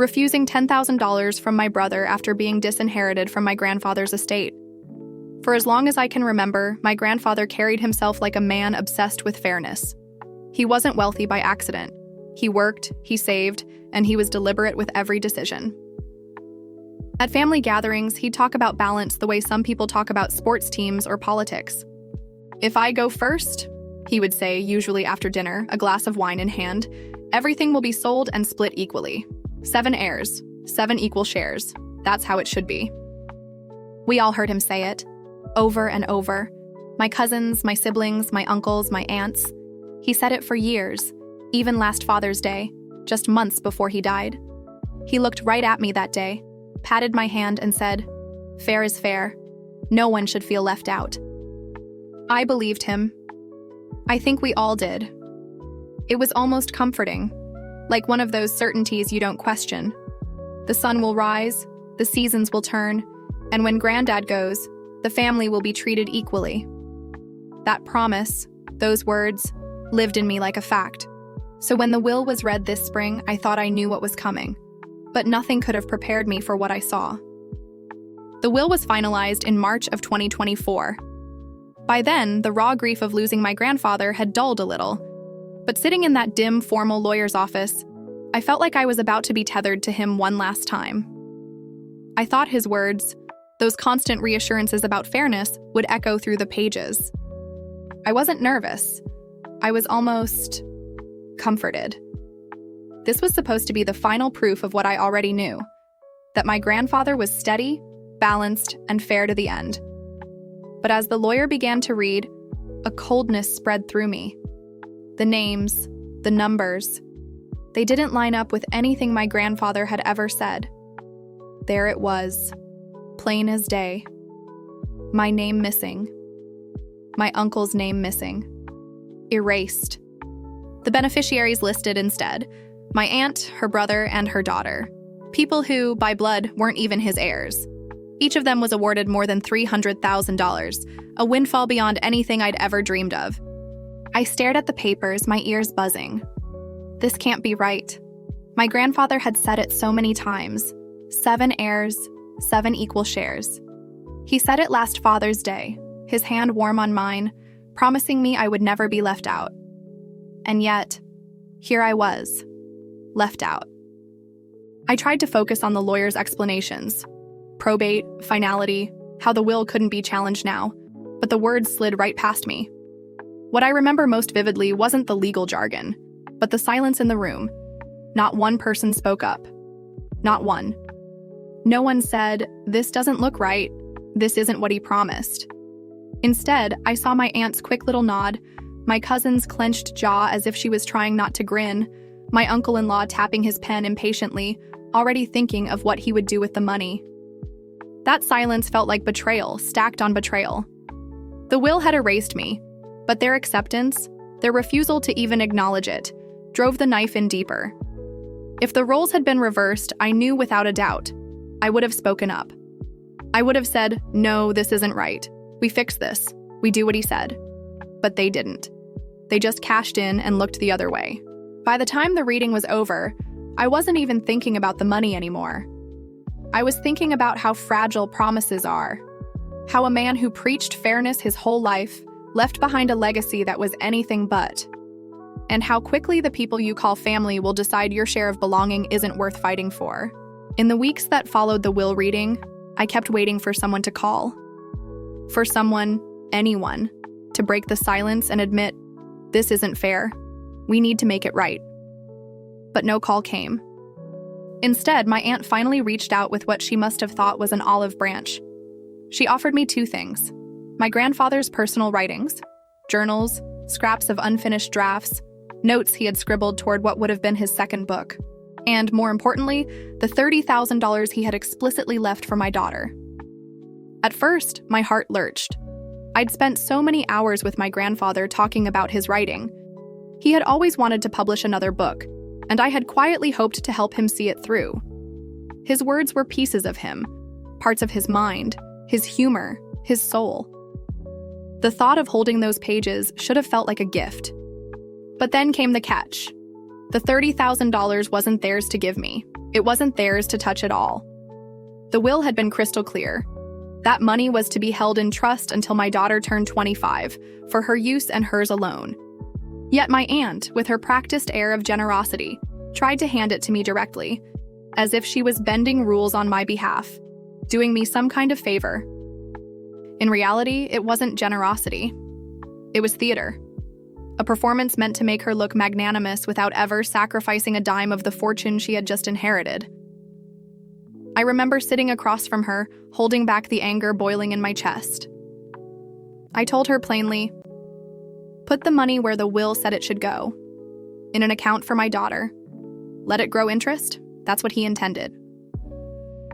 refusing $10,000 from my brother after being disinherited from my grandfather's estate. For as long as I can remember, my grandfather carried himself like a man obsessed with fairness. He wasn't wealthy by accident. He worked, he saved, and he was deliberate with every decision. At family gatherings, he'd talk about balance the way some people talk about sports teams or politics. "If I go first," he would say, usually after dinner, a glass of wine in hand, "everything will be sold and split equally. 7 heirs, 7 equal shares. That's how it should be." We all heard him say it, over and over. My cousins, my siblings, my uncles, my aunts. He said it for years, even last Father's Day, just months before he died. He looked right at me that day, patted my hand and said, "Fair is fair. No one should feel left out." I believed him. I think we all did. It was almost comforting, like one of those certainties you don't question. The sun will rise, the seasons will turn, and when Granddad goes, the family will be treated equally. That promise, those words, lived in me like a fact. So when the will was read this spring, I thought I knew what was coming. But nothing could have prepared me for what I saw. The will was finalized in March of 2024. By then, the raw grief of losing my grandfather had dulled a little. But sitting in that dim, formal lawyer's office, I felt like I was about to be tethered to him one last time. I thought his words, those constant reassurances about fairness, would echo through the pages. I wasn't nervous. I was almost comforted. This was supposed to be the final proof of what I already knew, that my grandfather was steady, balanced, and fair to the end. But as the lawyer began to read, a coldness spread through me. The names, the numbers, they didn't line up with anything my grandfather had ever said. There it was, plain as day. My name missing. My uncle's name missing. Erased. The beneficiaries listed instead: my aunt, her brother, and her daughter. People who, by blood, weren't even his heirs. Each of them was awarded more than $300,000, a windfall beyond anything I'd ever dreamed of. I stared at the papers, my ears buzzing. This can't be right. My grandfather had said it so many times. 7 heirs, 7 equal shares. He said it last Father's Day, his hand warm on mine, promising me I would never be left out. And yet, here I was, left out. I tried to focus on the lawyer's explanations. Probate, finality, how the will couldn't be challenged now, but the words slid right past me. What I remember most vividly wasn't the legal jargon, but the silence in the room. Not one person spoke up. Not one. No one said, "This doesn't look right. This isn't what he promised." Instead, I saw my aunt's quick little nod, my cousin's clenched jaw as if she was trying not to grin, my uncle-in-law tapping his pen impatiently, already thinking of what he would do with the money. That silence felt like betrayal, stacked on betrayal. The will had erased me, but their acceptance, their refusal to even acknowledge it, drove the knife in deeper. If the roles had been reversed, I knew without a doubt, I would have spoken up. I would have said, "No, this isn't right. We fix this. We do what he said." But they didn't. They just cashed in and looked the other way. By the time the reading was over, I wasn't even thinking about the money anymore. I was thinking about how fragile promises are, how a man who preached fairness his whole life left behind a legacy that was anything but, and how quickly the people you call family will decide your share of belonging isn't worth fighting for. In the weeks that followed the will reading, I kept waiting for someone to call. For someone, anyone, to break the silence and admit, "This isn't fair. We need to make it right." But no call came. Instead, my aunt finally reached out with what she must have thought was an olive branch. She offered me 2 things: my grandfather's personal writings, journals, scraps of unfinished drafts, notes he had scribbled toward what would have been his second book, and, more importantly, the $30,000 he had explicitly left for my daughter. At first, my heart lurched. I'd spent so many hours with my grandfather talking about his writing. He had always wanted to publish another book, and I had quietly hoped to help him see it through. His words were pieces of him, parts of his mind, his humor, his soul. The thought of holding those pages should have felt like a gift. But then came the catch. The $30,000 wasn't theirs to give me. It wasn't theirs to touch at all. The will had been crystal clear. That money was to be held in trust until my daughter turned 25, for her use and hers alone. Yet my aunt, with her practiced air of generosity, tried to hand it to me directly, as if she was bending rules on my behalf, doing me some kind of favor. In reality, it wasn't generosity. It was theater. A performance meant to make her look magnanimous without ever sacrificing a dime of the fortune she had just inherited. I remember sitting across from her, holding back the anger boiling in my chest. I told her plainly, "Put the money where the will said it should go. In an account for my daughter. Let it grow interest. That's what he intended."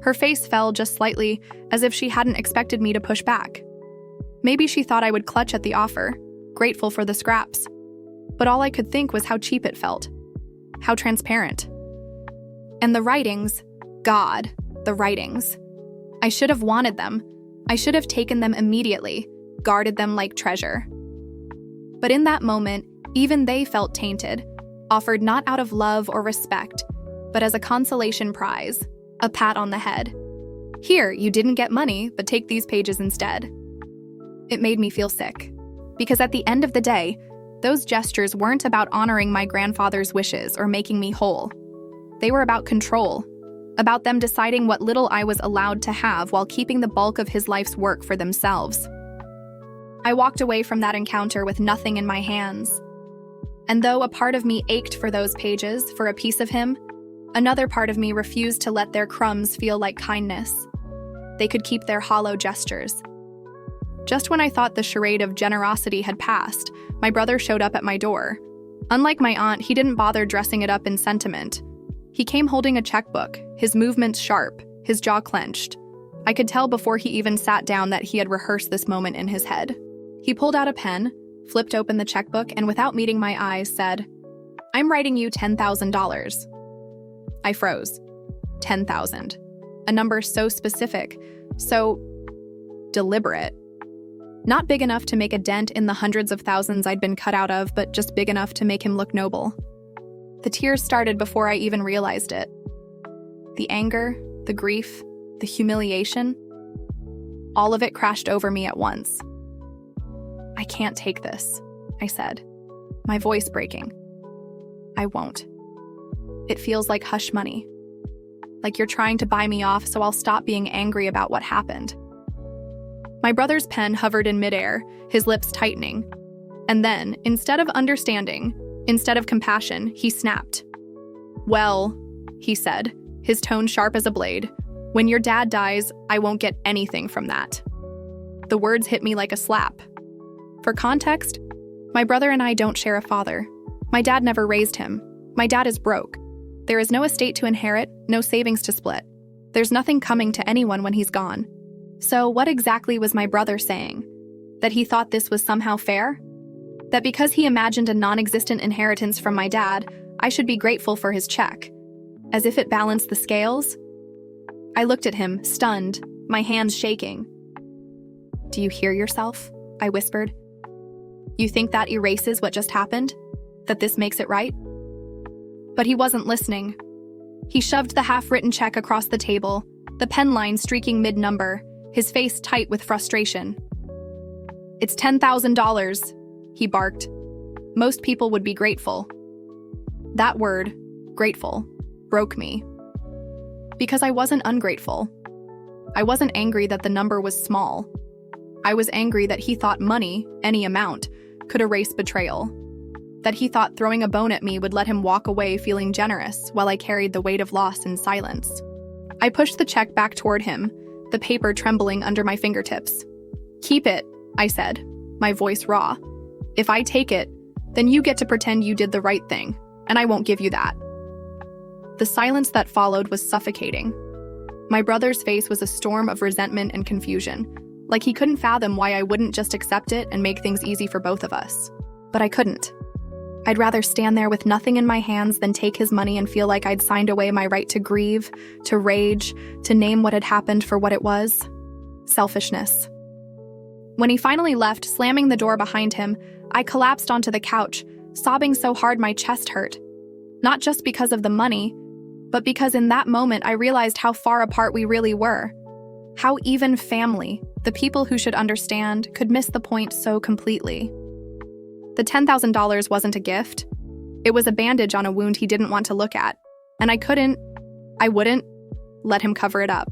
Her face fell just slightly, as if she hadn't expected me to push back. Maybe she thought I would clutch at the offer, grateful for the scraps. But all I could think was how cheap it felt. How transparent. And the writings, God, the writings. I should have wanted them. I should have taken them immediately, guarded them like treasure. But in that moment, even they felt tainted, offered not out of love or respect, but as a consolation prize, a pat on the head. "Here, you didn't get money, but take these pages instead." It made me feel sick, because at the end of the day, those gestures weren't about honoring my grandfather's wishes or making me whole. They were about control, about them deciding what little I was allowed to have while keeping the bulk of his life's work for themselves. I walked away from that encounter with nothing in my hands. And though a part of me ached for those pages, for a piece of him, another part of me refused to let their crumbs feel like kindness. They could keep their hollow gestures. Just when I thought the charade of generosity had passed, my brother showed up at my door. Unlike my aunt, he didn't bother dressing it up in sentiment. He came holding a checkbook, his movements sharp, his jaw clenched. I could tell before he even sat down that he had rehearsed this moment in his head. He pulled out a pen, flipped open the checkbook, and without meeting my eyes, said, "I'm writing you $10,000. I froze. 10,000. A number so specific, so deliberate. Not big enough to make a dent in the hundreds of thousands I'd been cut out of, but just big enough to make him look noble. The tears started before I even realized it. The anger, the grief, the humiliation, all of it crashed over me at once. "I can't take this," I said, my voice breaking. "I won't. It feels like hush money. Like you're trying to buy me off so I'll stop being angry about what happened." My brother's pen hovered in midair, his lips tightening. And then, instead of understanding, instead of compassion, he snapped. "Well," he said, his tone sharp as a blade, "when your dad dies, I won't get anything from that." The words hit me like a slap. For context, my brother and I don't share a father. My dad never raised him. My dad is broke. There is no estate to inherit, no savings to split. There's nothing coming to anyone when he's gone. So what exactly was my brother saying? That he thought this was somehow fair? That because he imagined a non-existent inheritance from my dad, I should be grateful for his check? As if it balanced the scales? I looked at him, stunned, my hands shaking. "Do you hear yourself?" I whispered. "You think that erases what just happened? That this makes it right?" But he wasn't listening. He shoved the half-written check across the table, the pen line streaking mid-number, his face tight with frustration. "It's $10,000, he barked. "Most people would be grateful." That word, grateful, broke me. Because I wasn't ungrateful. I wasn't angry that the number was small. I was angry that he thought money, any amount, could erase betrayal. That he thought throwing a bone at me would let him walk away feeling generous while I carried the weight of loss in silence. I pushed the check back toward him, the paper trembling under my fingertips. "Keep it," I said, my voice raw. "If I take it, then you get to pretend you did the right thing, and I won't give you that." The silence that followed was suffocating. My brother's face was a storm of resentment and confusion, like he couldn't fathom why I wouldn't just accept it and make things easy for both of us. But I couldn't. I'd rather stand there with nothing in my hands than take his money and feel like I'd signed away my right to grieve, to rage, to name what had happened for what it was. Selfishness. When he finally left, slamming the door behind him, I collapsed onto the couch, sobbing so hard my chest hurt. Not just because of the money, but because in that moment I realized how far apart we really were. How even family, the people who should understand, could miss the point so completely. The $10,000 wasn't a gift. It was a bandage on a wound he didn't want to look at, and I wouldn't let him cover it up.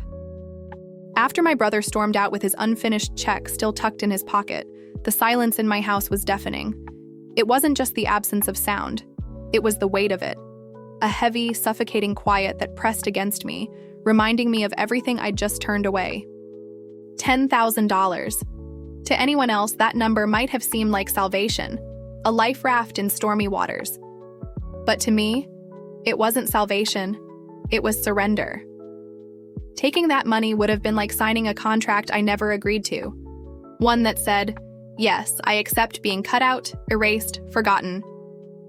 After my brother stormed out with his unfinished check still tucked in his pocket, the silence in my house was deafening. It wasn't just the absence of sound, it was the weight of it. A heavy, suffocating quiet that pressed against me, reminding me of everything I'd just turned away. $10,000. To anyone else, that number might have seemed like salvation, a life raft in stormy waters. But to me, it wasn't salvation, it was surrender. Taking that money would have been like signing a contract I never agreed to. One that said, yes, I accept being cut out, erased, forgotten.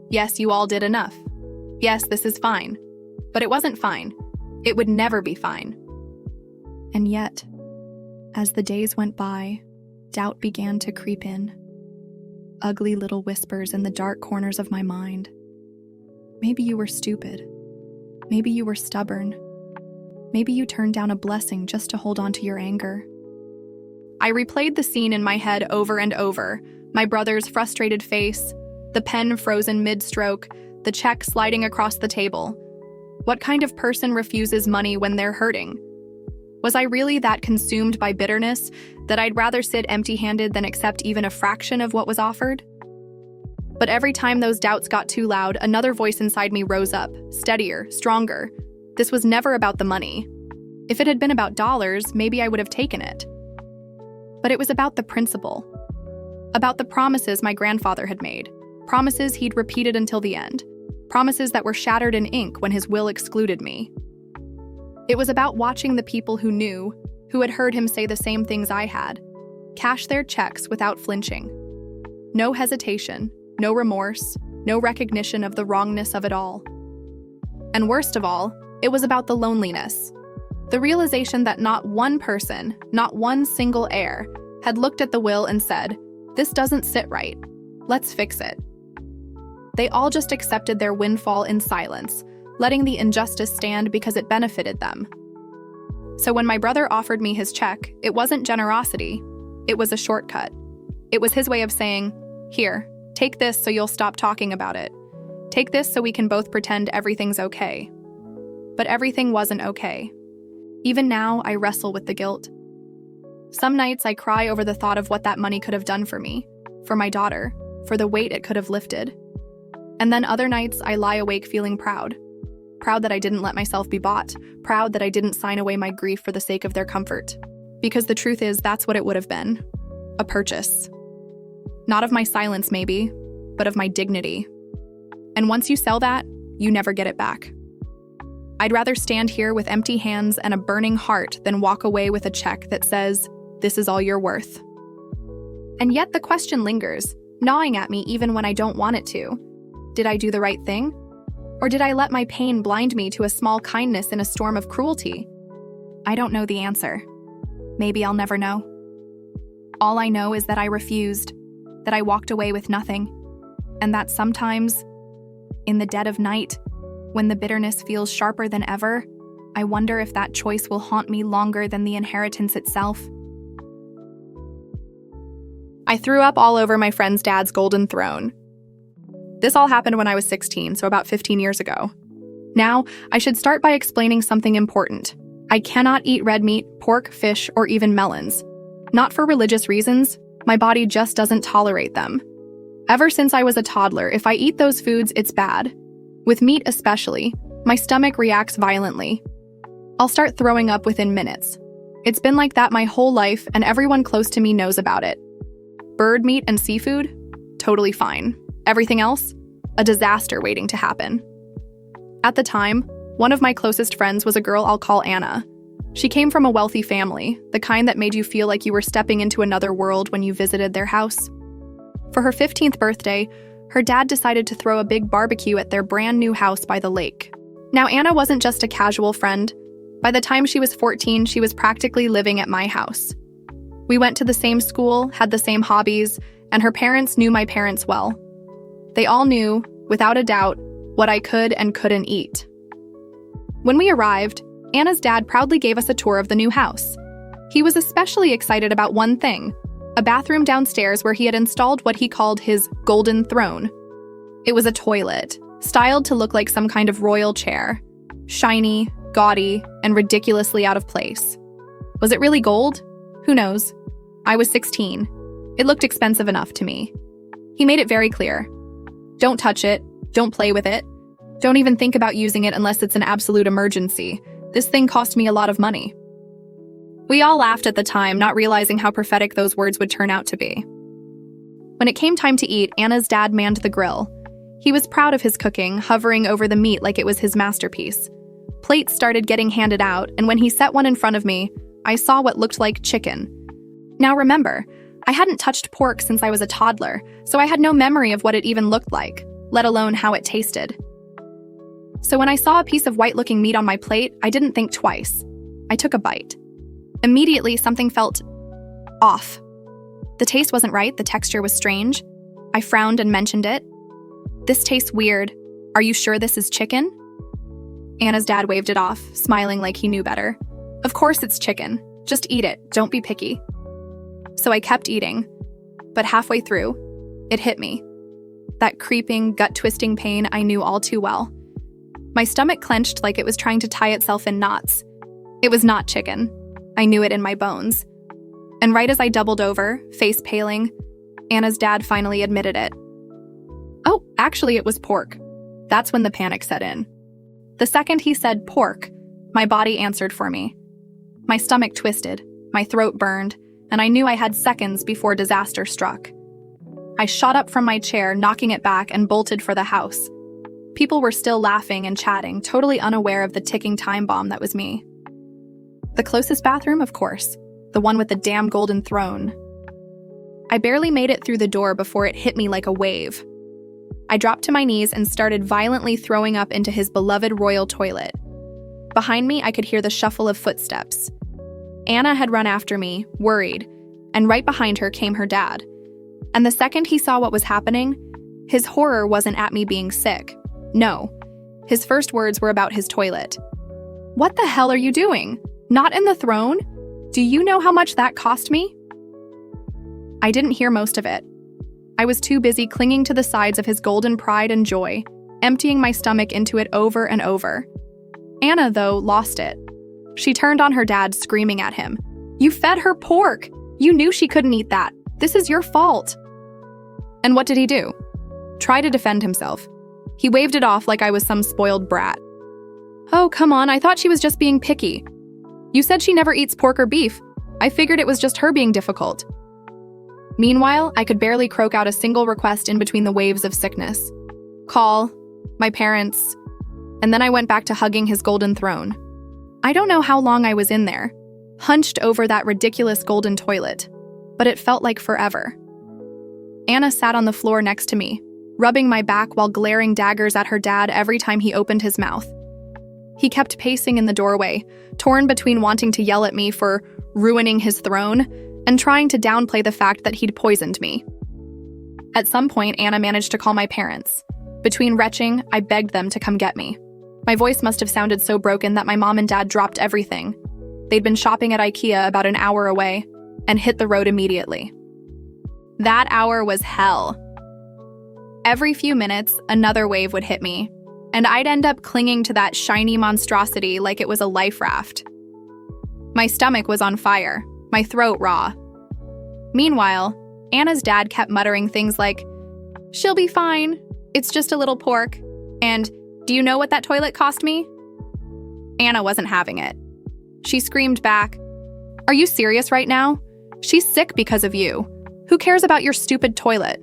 Yes, you all did enough. Yes, this is fine. But it wasn't fine. It would never be fine. And yet, as the days went by, doubt began to creep in. Ugly little whispers in the dark corners of my mind. Maybe you were stupid. Maybe you were stubborn. Maybe you turned down a blessing just to hold on to your anger. I replayed the scene in my head over and over, my brother's frustrated face, the pen frozen mid-stroke, the check sliding across the table. What kind of person refuses money when they're hurting? Was I really that consumed by bitterness that I'd rather sit empty-handed than accept even a fraction of what was offered? But every time those doubts got too loud, another voice inside me rose up, steadier, stronger. This was never about the money. If it had been about dollars, maybe I would have taken it. But it was about the principle. About the promises my grandfather had made. Promises he'd repeated until the end. Promises that were shattered in ink when his will excluded me. It was about watching the people who knew, who had heard him say the same things I had, cash their checks without flinching. No hesitation, no remorse, no recognition of the wrongness of it all. And worst of all, it was about the loneliness. The realization that not one person, not one single heir, had looked at the will and said, "This doesn't sit right. Let's fix it." They all just accepted their windfall in silence, letting the injustice stand because it benefited them. So when my brother offered me his check, it wasn't generosity, it was a shortcut. It was his way of saying, "Here, take this so you'll stop talking about it. Take this so we can both pretend everything's okay." But everything wasn't okay. Even now, I wrestle with the guilt. Some nights I cry over the thought of what that money could have done for me, for my daughter, for the weight it could have lifted. And then other nights I lie awake feeling proud. Proud that I didn't let myself be bought. Proud that I didn't sign away my grief for the sake of their comfort. Because the truth is, that's what it would have been. A purchase. Not of my silence, maybe, but of my dignity. And once you sell that, you never get it back. I'd rather stand here with empty hands and a burning heart than walk away with a check that says, "This is all you're worth." And yet the question lingers, gnawing at me even when I don't want it to. Did I do the right thing? Or did I let my pain blind me to a small kindness in a storm of cruelty? I don't know the answer. Maybe I'll never know. All I know is that I refused, that I walked away with nothing, and that sometimes, in the dead of night, when the bitterness feels sharper than ever, I wonder if that choice will haunt me longer than the inheritance itself. I threw up all over my friend's dad's golden throne. This all happened when I was 16, so about 15 years ago. Now, I should start by explaining something important. I cannot eat red meat, pork, fish, or even melons. Not for religious reasons, my body just doesn't tolerate them. Ever since I was a toddler, if I eat those foods, it's bad. With meat especially, my stomach reacts violently. I'll start throwing up within minutes. It's been like that my whole life, and everyone close to me knows about it. Bird meat and seafood? Totally fine. Everything else? A disaster waiting to happen. At the time, one of my closest friends was a girl I'll call Anna. She came from a wealthy family, the kind that made you feel like you were stepping into another world when you visited their house. For her 15th birthday, her dad decided to throw a big barbecue at their brand new house by the lake. Now, Anna wasn't just a casual friend. By the time she was 14, she was practically living at my house. We went to the same school, had the same hobbies, and her parents knew my parents well. They all knew, without a doubt, what I could and couldn't eat. When we arrived, Anna's dad proudly gave us a tour of the new house. He was especially excited about one thing, a bathroom downstairs where he had installed what he called his golden throne. It was a toilet, styled to look like some kind of royal chair, shiny, gaudy, and ridiculously out of place. Was it really gold? Who knows? I was 16. It looked expensive enough to me. He made it very clear. Don't touch it. Don't play with it. Don't even think about using it unless it's an absolute emergency. This thing cost me a lot of money. We all laughed at the time, not realizing how prophetic those words would turn out to be. When it came time to eat, Anna's dad manned the grill. He was proud of his cooking, hovering over the meat like it was his masterpiece. Plates started getting handed out, and when he set one in front of me, I saw what looked like chicken. Now remember, I hadn't touched pork since I was a toddler, so I had no memory of what it even looked like, let alone how it tasted. So when I saw a piece of white-looking meat on my plate, I didn't think twice. I took a bite. Immediately, something felt off. The taste wasn't right, the texture was strange. I frowned and mentioned it. This tastes weird. Are you sure this is chicken? Anna's dad waved it off, smiling like he knew better. Of course it's chicken. Just eat it, don't be picky. So I kept eating, but halfway through, it hit me. That creeping, gut-twisting pain I knew all too well. My stomach clenched like it was trying to tie itself in knots. It was not chicken. I knew it in my bones. And right as I doubled over, face paling, Anna's dad finally admitted it. Oh, actually it was pork. That's when the panic set in. The second he said pork, my body answered for me. My stomach twisted, my throat burned, and I knew I had seconds before disaster struck. I shot up from my chair, knocking it back, and bolted for the house. People were still laughing and chatting, totally unaware of the ticking time bomb that was me. The closest bathroom, of course. The one with the damn golden throne. I barely made it through the door before it hit me like a wave. I dropped to my knees and started violently throwing up into his beloved royal toilet. Behind me, I could hear the shuffle of footsteps. Anna had run after me, worried, and right behind her came her dad. And the second he saw what was happening, his horror wasn't at me being sick. No. His first words were about his toilet. What the hell are you doing? Not in the throne? Do you know how much that cost me? I didn't hear most of it. I was too busy clinging to the sides of his golden pride and joy, emptying my stomach into it over and over. Anna, though, lost it. She turned on her dad, screaming at him. You fed her pork! You knew she couldn't eat that. This is your fault. And what did he do? Try to defend himself. He waved it off like I was some spoiled brat. Oh, come on, I thought she was just being picky. You said she never eats pork or beef. I figured it was just her being difficult. Meanwhile, I could barely croak out a single request in between the waves of sickness. Call, my parents, and then I went back to hugging his golden throne. I don't know how long I was in there, hunched over that ridiculous golden toilet, but it felt like forever. Anna sat on the floor next to me, rubbing my back while glaring daggers at her dad every time he opened his mouth. He kept pacing in the doorway, torn between wanting to yell at me for ruining his throne and trying to downplay the fact that he'd poisoned me. At some point, Anna managed to call my parents. Between retching, I begged them to come get me. My voice must have sounded so broken that my mom and dad dropped everything. They'd been shopping at IKEA about an hour away and hit the road immediately. That hour was hell. Every few minutes, another wave would hit me, and I'd end up clinging to that shiny monstrosity like it was a life raft. My stomach was on fire, my throat raw. Meanwhile, Anna's dad kept muttering things like, "She'll be fine, it's just a little pork," and "Do you know what that toilet cost me?" Anna wasn't having it. She screamed back, "Are you serious right now? She's sick because of you. Who cares about your stupid toilet?"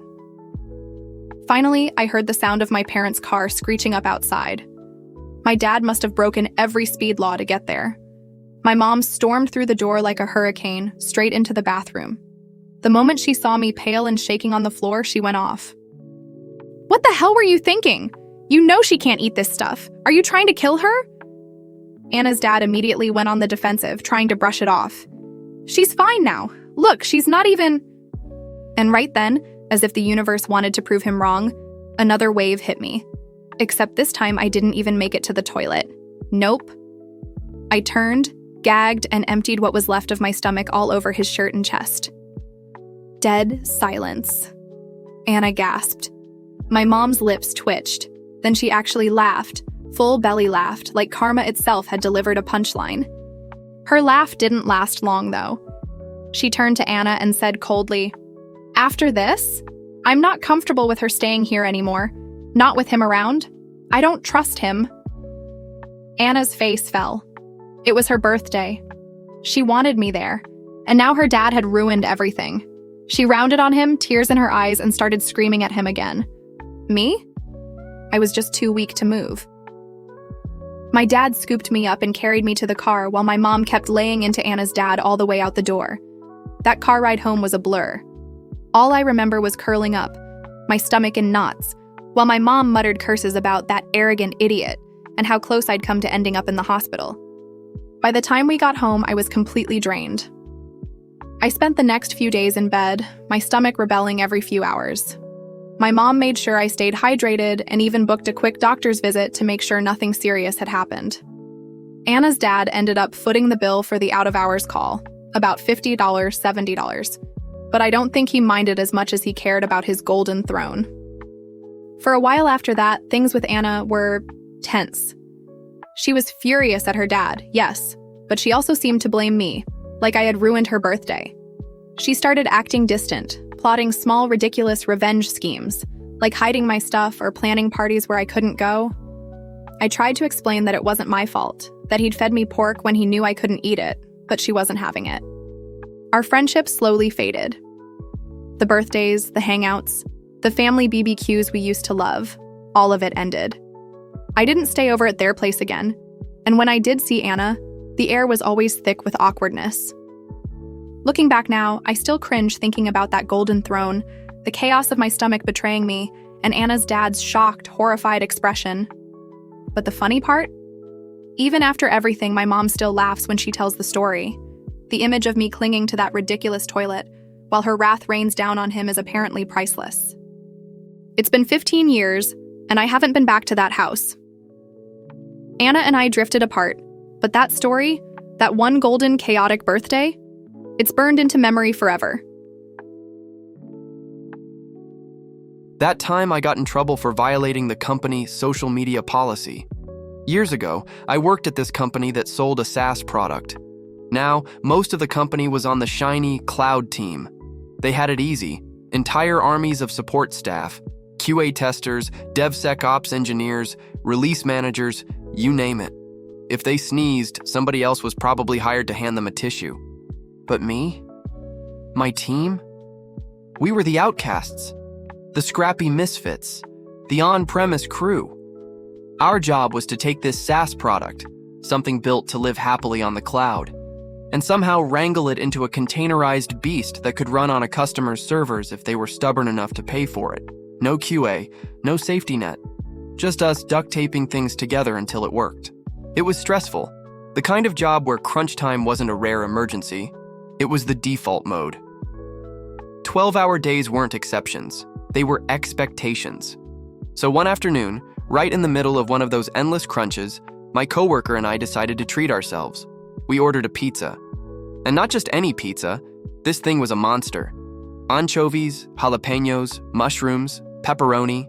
Finally, I heard the sound of my parents' car screeching up outside. My dad must have broken every speed law to get there. My mom stormed through the door like a hurricane, straight into the bathroom. The moment she saw me pale and shaking on the floor, she went off. "What the hell were you thinking? You know she can't eat this stuff. Are you trying to kill her?" Anna's dad immediately went on the defensive, trying to brush it off. "She's fine now. Look, she's not even..." And right then, as if the universe wanted to prove him wrong, another wave hit me. Except this time I didn't even make it to the toilet. Nope. I turned, gagged, and emptied what was left of my stomach all over his shirt and chest. Dead silence. Anna gasped. My mom's lips twitched. Then she actually laughed, full belly laughed, like karma itself had delivered a punchline. Her laugh didn't last long, though. She turned to Anna and said coldly, "After this, I'm not comfortable with her staying here anymore. Not with him around. I don't trust him." Anna's face fell. It was her birthday. She wanted me there, and now her dad had ruined everything. She rounded on him, tears in her eyes, and started screaming at him again. Me? I was just too weak to move. My dad scooped me up and carried me to the car while my mom kept laying into Anna's dad all the way out the door. That car ride home was a blur. All I remember was curling up, my stomach in knots, while my mom muttered curses about that arrogant idiot and how close I'd come to ending up in the hospital. By the time we got home, I was completely drained. I spent the next few days in bed, my stomach rebelling every few hours. My mom made sure I stayed hydrated and even booked a quick doctor's visit to make sure nothing serious had happened. Anna's dad ended up footing the bill for the out-of-hours call, about $50, $70, but I don't think he minded as much as he cared about his golden throne. For a while after that, things with Anna were tense. She was furious at her dad, yes, but she also seemed to blame me, like I had ruined her birthday. She started acting distant, plotting small, ridiculous revenge schemes, like hiding my stuff or planning parties where I couldn't go. I tried to explain that it wasn't my fault, that he'd fed me pork when he knew I couldn't eat it, but she wasn't having it. Our friendship slowly faded. The birthdays, the hangouts, the family BBQs we used to love, all of it ended. I didn't stay over at their place again, and when I did see Anna, the air was always thick with awkwardness. Looking back now, I still cringe thinking about that golden throne, the chaos of my stomach betraying me, and Anna's dad's shocked, horrified expression. But the funny part? Even after everything, my mom still laughs when she tells the story. The image of me clinging to that ridiculous toilet, while her wrath rains down on him, is apparently priceless. It's been 15 years, and I haven't been back to that house. Anna and I drifted apart, but that story, that one golden, chaotic birthday, it's burned into memory forever. That time I got in trouble for violating the company's social media policy. Years ago, I worked at this company that sold a SaaS product. Now, most of the company was on the shiny cloud team. They had it easy. Entire armies of support staff, QA testers, DevSecOps engineers, release managers, you name it. If they sneezed, somebody else was probably hired to hand them a tissue. But me? My team? We were the outcasts, the scrappy misfits, the on-premise crew. Our job was to take this SaaS product, something built to live happily on the cloud, and somehow wrangle it into a containerized beast that could run on a customer's servers if they were stubborn enough to pay for it. No QA, no safety net, just us duct taping things together until it worked. It was stressful, the kind of job where crunch time wasn't a rare emergency. It was the default mode. 12-hour days weren't exceptions. They were expectations. So one afternoon, right in the middle of one of those endless crunches, my coworker and I decided to treat ourselves. We ordered a pizza. And not just any pizza. This thing was a monster. Anchovies, jalapenos, mushrooms, pepperoni.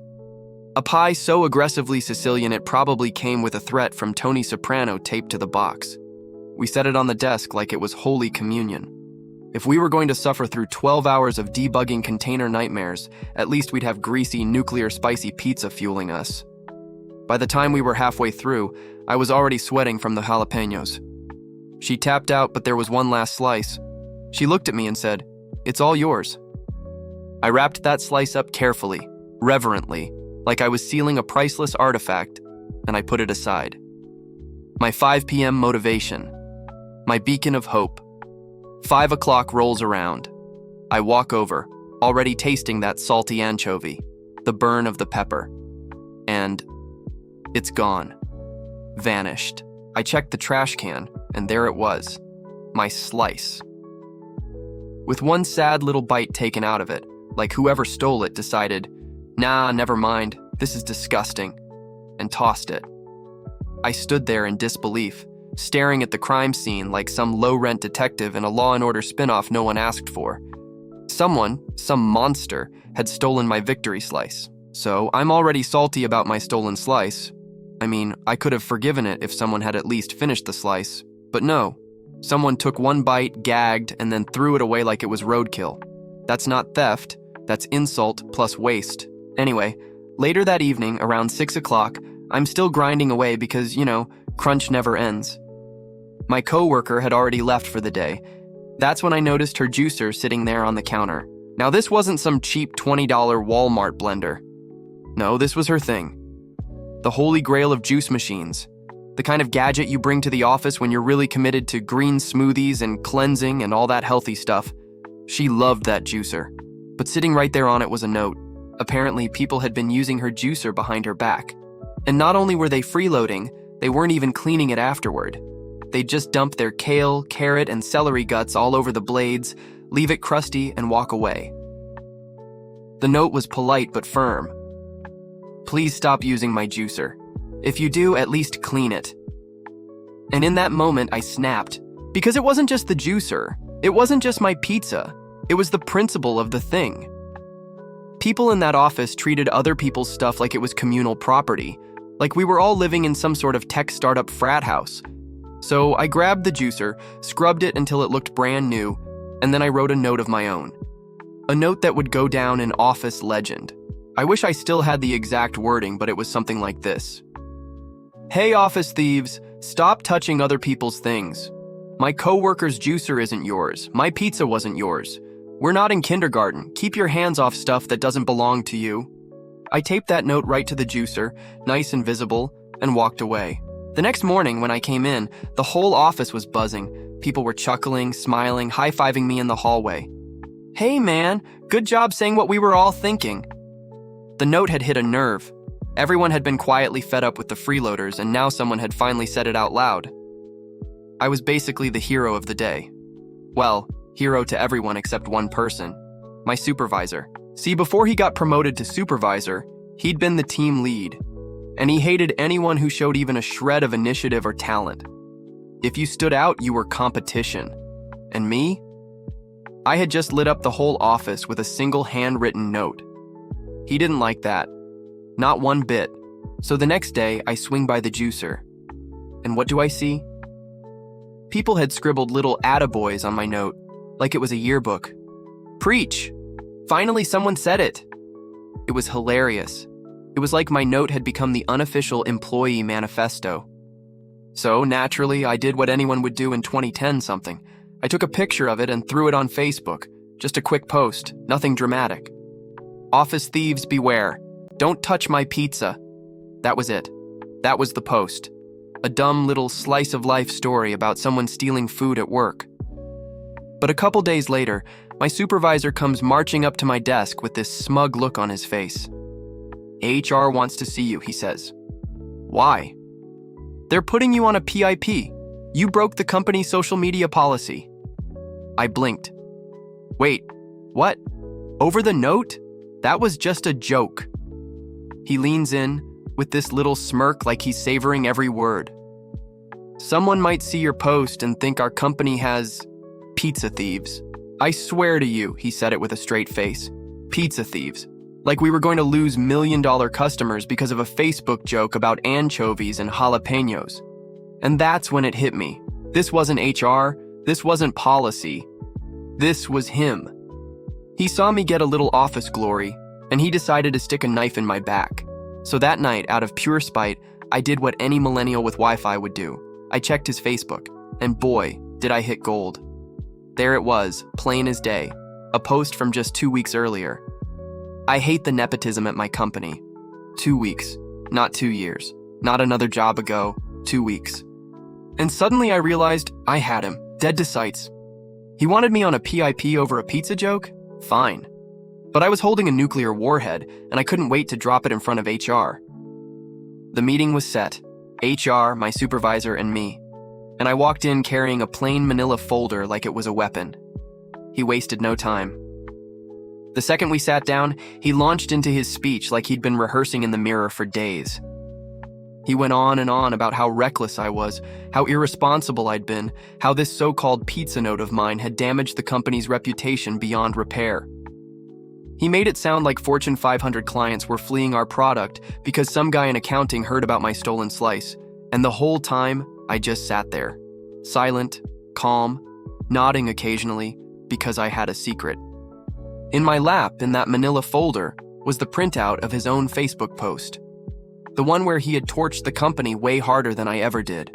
A pie so aggressively Sicilian it probably came with a threat from Tony Soprano taped to the box. We set it on the desk like it was Holy Communion. If we were going to suffer through 12 hours of debugging container nightmares, at least we'd have greasy, nuclear spicy pizza fueling us. By the time we were halfway through, I was already sweating from the jalapenos. She tapped out, but there was one last slice. She looked at me and said, "It's all yours." I wrapped that slice up carefully, reverently, like I was sealing a priceless artifact, and I put it aside. My 5 p.m. motivation. My beacon of hope. 5 o'clock rolls around. I walk over, already tasting that salty anchovy, the burn of the pepper. And it's gone. Vanished. I checked the trash can, and there it was. My slice. With one sad little bite taken out of it, like whoever stole it decided, "Nah, never mind, this is disgusting," and tossed it. I stood there in disbelief, staring at the crime scene like some low-rent detective in a Law & Order spinoff no one asked for. Someone, some monster, had stolen my victory slice. So I'm already salty about my stolen slice. I mean, I could have forgiven it if someone had at least finished the slice. But no. Someone took one bite, gagged, and then threw it away like it was roadkill. That's not theft. That's insult plus waste. Anyway, later that evening, around 6 o'clock, I'm still grinding away because, crunch never ends. My coworker had already left for the day. That's when I noticed her juicer sitting there on the counter. Now, this wasn't some cheap $20 Walmart blender. No, this was her thing. The holy grail of juice machines. The kind of gadget you bring to the office when you're really committed to green smoothies and cleansing and all that healthy stuff. She loved that juicer. But sitting right there on it was a note. Apparently, people had been using her juicer behind her back. And not only were they freeloading, they weren't even cleaning it afterward. They'd just dump their kale, carrot, and celery guts all over the blades, leave it crusty, and walk away. The note was polite but firm. Please stop using my juicer. If you do, at least clean it. And in that moment, I snapped. Because it wasn't just the juicer. It wasn't just my pizza. It was the principle of the thing. People in that office treated other people's stuff like it was communal property, like we were all living in some sort of tech startup frat house. So I grabbed the juicer, scrubbed it until it looked brand new, and then I wrote a note of my own. A note that would go down in office legend. I wish I still had the exact wording, but it was something like this. Hey, office thieves, stop touching other people's things. My coworker's juicer isn't yours. My pizza wasn't yours. We're not in kindergarten. Keep your hands off stuff that doesn't belong to you. I taped that note right to the juicer, nice and visible, and walked away. The next morning, when I came in, the whole office was buzzing. People were chuckling, smiling, high-fiving me in the hallway. Hey, man, good job saying what we were all thinking. The note had hit a nerve. Everyone had been quietly fed up with the freeloaders, and now someone had finally said it out loud. I was basically the hero of the day. Well, hero to everyone except one person, my supervisor. See, before he got promoted to supervisor, he'd been the team lead, and he hated anyone who showed even a shred of initiative or talent. If you stood out, you were competition. And me? I had just lit up the whole office with a single handwritten note. He didn't like that. Not one bit. So the next day, I swing by the juicer. And what do I see? People had scribbled little attaboys on my note, like it was a yearbook. Preach! Finally, someone said it. It was hilarious. It was like my note had become the unofficial employee manifesto. So, naturally, I did what anyone would do in 2010 something. I took a picture of it and threw it on Facebook. Just a quick post, nothing dramatic. Office thieves beware. Don't touch my pizza. That was it. That was the post. A dumb little slice-of-life story about someone stealing food at work. But a couple days later, my supervisor comes marching up to my desk with this smug look on his face. HR wants to see you, he says. Why? They're putting you on a PIP. You broke the company's social media policy. I blinked. Wait, what? Over the note? That was just a joke. He leans in, with this little smirk like he's savoring every word. Someone might see your post and think our company has pizza thieves. I swear to you, he said it with a straight face. Pizza thieves. Like we were going to lose million-dollar customers because of a Facebook joke about anchovies and jalapenos. And that's when it hit me. This wasn't HR. This wasn't policy. This was him. He saw me get a little office glory, and he decided to stick a knife in my back. So that night, out of pure spite, I did what any millennial with Wi-Fi would do. I checked his Facebook, and boy, did I hit gold. There it was, plain as day, a post from just 2 weeks earlier. I hate the nepotism at my company. 2 weeks, not 2 years, not another job ago, 2 weeks. And suddenly I realized I had him, dead to sights. He wanted me on a PIP over a pizza joke? Fine. But I was holding a nuclear warhead, and I couldn't wait to drop it in front of HR. The meeting was set. HR, my supervisor, and me. And I walked in carrying a plain manila folder like it was a weapon. He wasted no time. The second we sat down, he launched into his speech like he'd been rehearsing in the mirror for days. He went on and on about how reckless I was, how irresponsible I'd been, how this so-called pizza note of mine had damaged the company's reputation beyond repair. He made it sound like Fortune 500 clients were fleeing our product because some guy in accounting heard about my stolen slice, and the whole time, I just sat there, silent, calm, nodding occasionally because I had a secret. In my lap, in that manila folder, was the printout of his own Facebook post. The one where he had torched the company way harder than I ever did.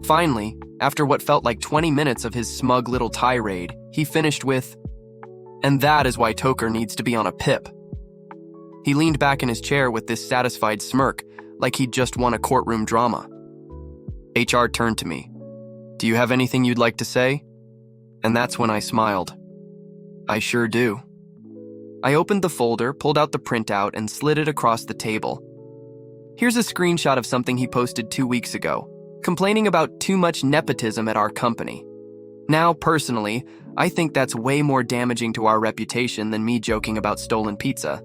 Finally, after what felt like 20 minutes of his smug little tirade, he finished with, "And that is why Toker needs to be on a PIP." He leaned back in his chair with this satisfied smirk, like he'd just won a courtroom drama. HR turned to me. "Do you have anything you'd like to say?" And that's when I smiled. "I sure do." I opened the folder, pulled out the printout, and slid it across the table. Here's a screenshot of something he posted 2 weeks ago, complaining about too much nepotism at our company. Now, personally, I think that's way more damaging to our reputation than me joking about stolen pizza.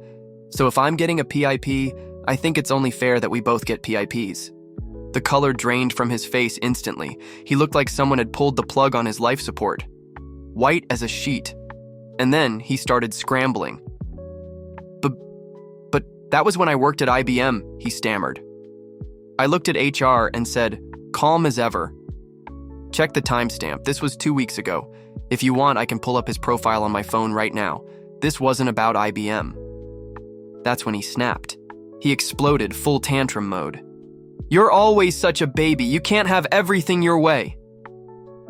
So if I'm getting a PIP, I think it's only fair that we both get PIPs. The color drained from his face instantly. He looked like someone had pulled the plug on his life support. White as a sheet. And then he started scrambling. But that was when I worked at IBM, he stammered. I looked at HR and said, calm as ever. Check the timestamp. This was 2 weeks ago. If you want, I can pull up his profile on my phone right now. This wasn't about IBM. That's when he snapped. He exploded, full tantrum mode. You're always such a baby. You can't have everything your way.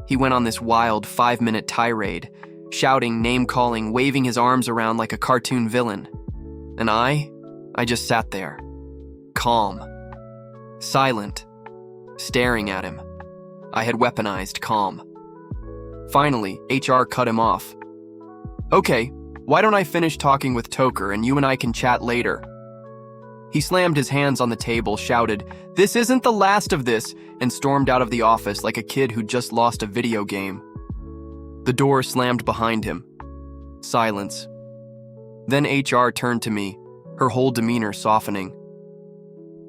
He went on this wild 5-minute tirade, shouting, name-calling, waving his arms around like a cartoon villain. And I just sat there, calm, silent, staring at him. I had weaponized calm. Finally, HR cut him off. Okay, why don't I finish talking with Toker and you and I can chat later? He slammed his hands on the table, shouted, "This isn't the last of this," and stormed out of the office like a kid who just lost a video game. The door slammed behind him. Silence. Then HR turned to me, her whole demeanor softening.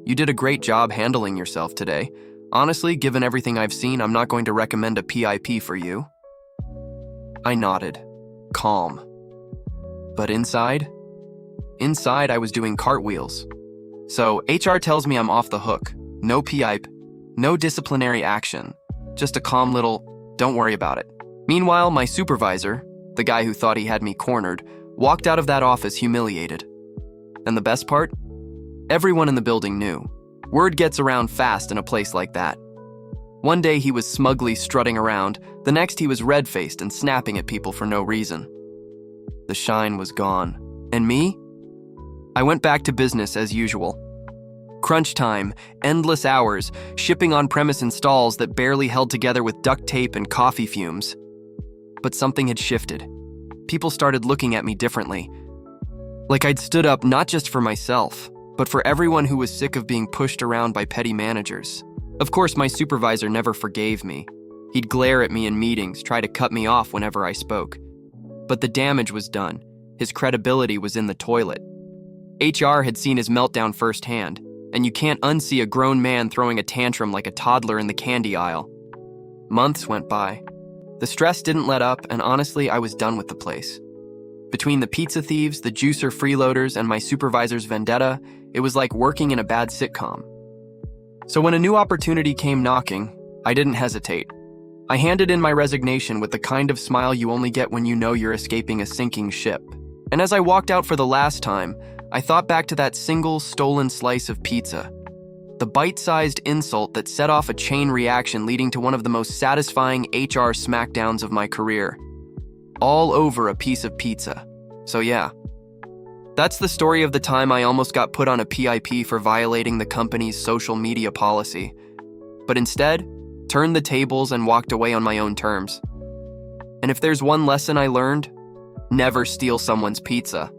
You did a great job handling yourself today. Honestly, given everything I've seen, I'm not going to recommend a PIP for you. I nodded, calm. But inside? Inside, I was doing cartwheels. So HR tells me I'm off the hook. No PIP, no disciplinary action. Just a calm little, don't worry about it. Meanwhile, my supervisor, the guy who thought he had me cornered, walked out of that office humiliated. And the best part? Everyone in the building knew. Word gets around fast in a place like that. One day he was smugly strutting around, the next he was red-faced and snapping at people for no reason. The shine was gone. And me? I went back to business as usual. Crunch time, endless hours, shipping on-premise installs that barely held together with duct tape and coffee fumes. But something had shifted. People started looking at me differently. Like I'd stood up not just for myself, but for everyone who was sick of being pushed around by petty managers. Of course, my supervisor never forgave me. He'd glare at me in meetings, try to cut me off whenever I spoke. But the damage was done. His credibility was in the toilet. HR had seen his meltdown firsthand, and you can't unsee a grown man throwing a tantrum like a toddler in the candy aisle. Months went by. The stress didn't let up, and honestly, I was done with the place. Between the pizza thieves, the juicer freeloaders, and my supervisor's vendetta, it was like working in a bad sitcom. So when a new opportunity came knocking, I didn't hesitate. I handed in my resignation with the kind of smile you only get when you know you're escaping a sinking ship. And as I walked out for the last time, I thought back to that single stolen slice of pizza. The bite-sized insult that set off a chain reaction leading to one of the most satisfying HR smackdowns of my career. All over a piece of pizza. So yeah. That's the story of the time I almost got put on a PIP for violating the company's social media policy. But instead, turned the tables and walked away on my own terms. And if there's one lesson I learned, never steal someone's pizza.